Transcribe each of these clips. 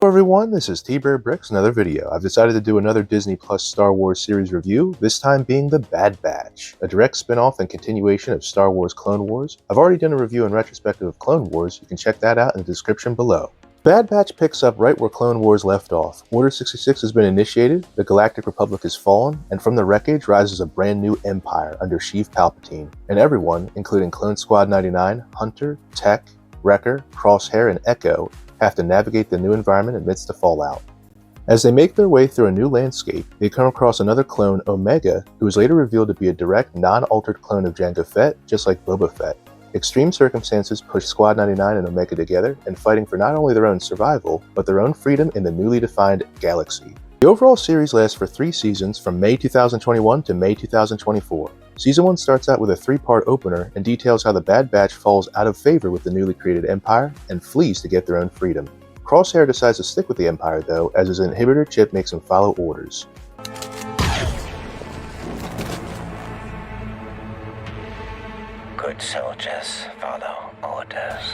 everyone, this is T-Bear-Bricks, another video. I've decided to do another Disney Plus Star Wars series review, this time being The Bad Batch, a direct spin-off and continuation of Star Wars Clone Wars. I've already done a review and retrospective of Clone Wars, you can check that out in the description below. Bad Batch picks up right where Clone Wars left off. Order 66 has been initiated, the Galactic Republic has fallen, and from the wreckage rises a brand new empire under Sheev Palpatine. And everyone, including Clone Squad 99, Hunter, Tech, Wrecker, Crosshair, and Echo, have to navigate the new environment amidst the fallout. As they make their way through a new landscape, they come across another clone, Omega, who is later revealed to be a direct, non-altered clone of Jango Fett, just like Boba Fett. Extreme circumstances push Squad 99 and Omega together and fighting for not only their own survival, but their own freedom in the newly defined galaxy. The overall series lasts for 3 seasons from May 2021 to May 2024. Season 1 starts out with a 3-part opener and details how the Bad Batch falls out of favor with the newly created Empire and flees to get their own freedom. Crosshair decides to stick with the Empire though, as his inhibitor chip makes him follow orders. Good soldiers follow orders.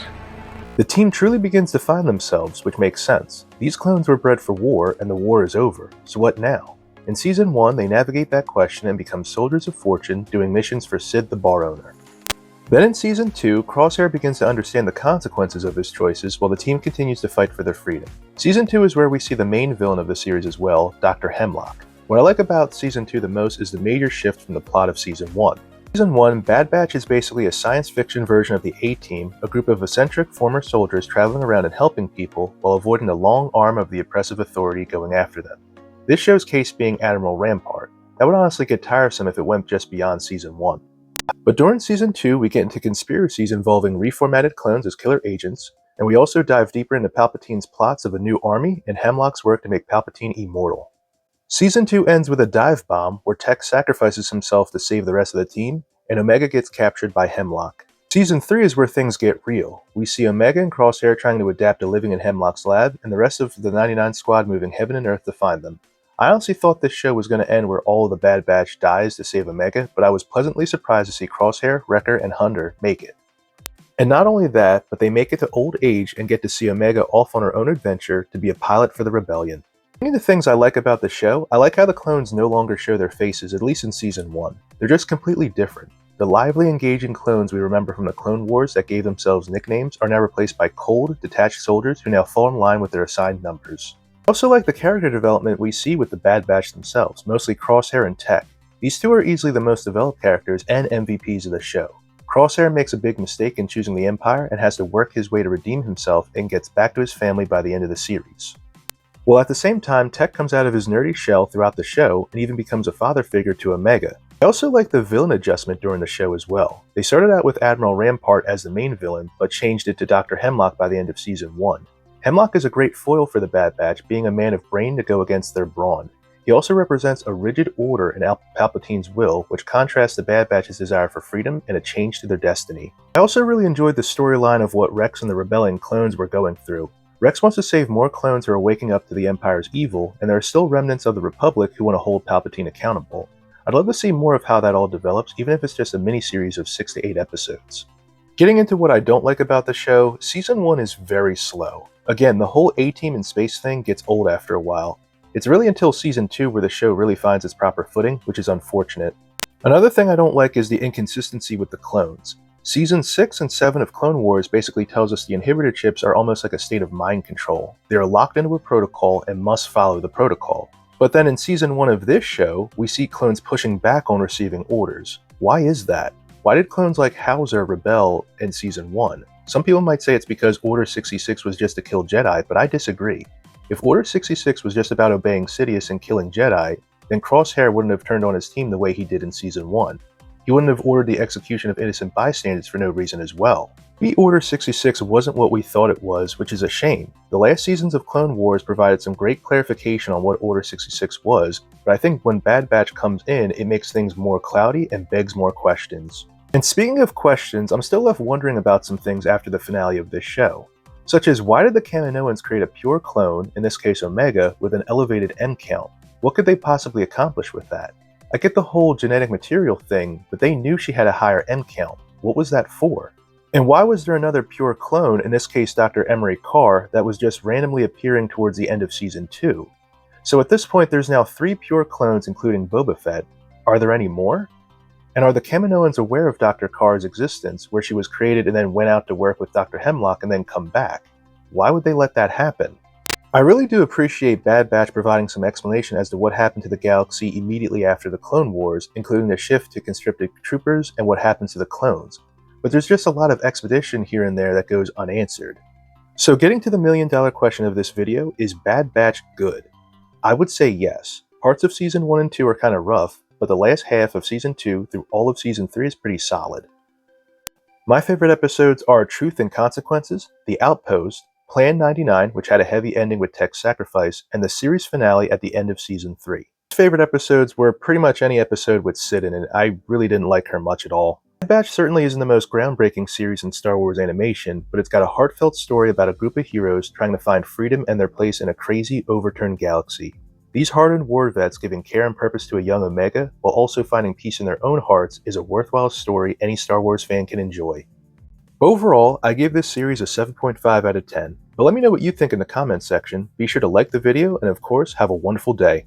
The team truly begins to find themselves, which makes sense. These clones were bred for war, and the war is over, so what now? In Season 1, they navigate that question and become soldiers of fortune, doing missions for Sid the bar owner. Then in Season 2, Crosshair begins to understand the consequences of his choices while the team continues to fight for their freedom. Season 2 is where we see the main villain of the series as well, Dr. Hemlock. What I like about Season 2 the most is the major shift from the plot of Season 1. Season 1, Bad Batch is basically a science fiction version of the A-Team, a group of eccentric former soldiers traveling around and helping people while avoiding the long arm of the oppressive authority going after them. This show's case being Admiral Rampart. That would honestly get tiresome if it went just beyond Season 1. But during Season 2, we get into conspiracies involving reformatted clones as killer agents, and we also dive deeper into Palpatine's plots of a new army and Hemlock's work to make Palpatine immortal. Season 2 ends with a dive bomb where Tech sacrifices himself to save the rest of the team, and Omega gets captured by Hemlock. Season 3 is where things get real. We see Omega and Crosshair trying to adapt to living in Hemlock's lab, and the rest of the 99 squad moving heaven and earth to find them. I honestly thought this show was going to end where all of the Bad Batch dies to save Omega, but I was pleasantly surprised to see Crosshair, Wrecker, and Hunter make it. And not only that, but they make it to old age and get to see Omega off on her own adventure to be a pilot for the rebellion. Many of the things I like about the show, I like how the clones no longer show their faces, at least in Season 1. They're just completely different. The lively, engaging clones we remember from the Clone Wars that gave themselves nicknames are now replaced by cold, detached soldiers who now fall in line with their assigned numbers. I also like the character development we see with the Bad Batch themselves, mostly Crosshair and Tech. These two are easily the most developed characters and MVPs of the show. Crosshair makes a big mistake in choosing the Empire and has to work his way to redeem himself and gets back to his family by the end of the series. While at the same time, Tech comes out of his nerdy shell throughout the show and even becomes a father figure to Omega. I also like the villain adjustment during the show as well. They started out with Admiral Rampart as the main villain, but changed it to Dr. Hemlock by the end of Season 1. Hemlock is a great foil for the Bad Batch, being a man of brain to go against their brawn. He also represents a rigid order in Palpatine's will, which contrasts the Bad Batch's desire for freedom and a change to their destiny. I also really enjoyed the storyline of what Rex and the rebellion clones were going through. Rex wants to save more clones who are waking up to the Empire's evil, and there are still remnants of the Republic who want to hold Palpatine accountable. I'd love to see more of how that all develops, even if it's just a miniseries of 6 to 8 episodes. Getting into what I don't like about the show, Season 1 is very slow. Again, the whole A-Team in space thing gets old after a while. It's really until Season 2 where the show really finds its proper footing, which is unfortunate. Another thing I don't like is the inconsistency with the clones. Season 6 and 7 of Clone Wars basically tells us the inhibitor chips are almost like a state of mind control. They are locked into a protocol and must follow the protocol. But then in Season 1 of this show, we see clones pushing back on receiving orders. Why is that? Why did clones like Hauser rebel in Season 1? Some people might say it's because Order 66 was just to kill Jedi, but I disagree. If Order 66 was just about obeying Sidious and killing Jedi, then Crosshair wouldn't have turned on his team the way he did in Season 1. He wouldn't have ordered the execution of innocent bystanders for no reason as well. Maybe Order 66 wasn't what we thought it was, which is a shame. The last seasons of Clone Wars provided some great clarification on what Order 66 was, but I think when Bad Batch comes in, it makes things more cloudy and begs more questions. And speaking of questions, I'm still left wondering about some things after the finale of this show. Such as, why did the Kaminoans create a pure clone, in this case Omega, with an elevated M count? What could they possibly accomplish with that? I get the whole genetic material thing, but they knew she had a higher M count. What was that for? And why was there another pure clone, in this case Dr. Emery Carr, that was just randomly appearing towards the end of Season 2? So at this point there's now 3 pure clones including Boba Fett. Are there any more? And are the Kaminoans aware of Dr. Carr's existence, where she was created and then went out to work with Dr. Hemlock and then come back? Why would they let that happen? I really do appreciate Bad Batch providing some explanation as to what happened to the galaxy immediately after the Clone Wars, including the shift to conscripted troopers and what happens to the clones. But there's just a lot of expedition here and there that goes unanswered. So getting to the million-dollar question of this video, is Bad Batch good? I would say yes. Parts of Season 1 and 2 are kind of rough, but the last half of Season 2 through all of Season 3 is pretty solid. My favorite episodes are Truth and Consequences, The Outpost, Plan 99, which had a heavy ending with Tech's sacrifice, and the series finale at the end of Season 3. My favorite episodes were pretty much any episode with Sid in it. I really didn't like her much at all. Bad Batch certainly isn't the most groundbreaking series in Star Wars animation, but it's got a heartfelt story about a group of heroes trying to find freedom and their place in a crazy, overturned galaxy. These hardened war vets giving care and purpose to a young Omega, while also finding peace in their own hearts, is a worthwhile story any Star Wars fan can enjoy. Overall, I give this series a 7.5 out of 10, but let me know what you think in the comments section. Be sure to like the video, and of course, have a wonderful day.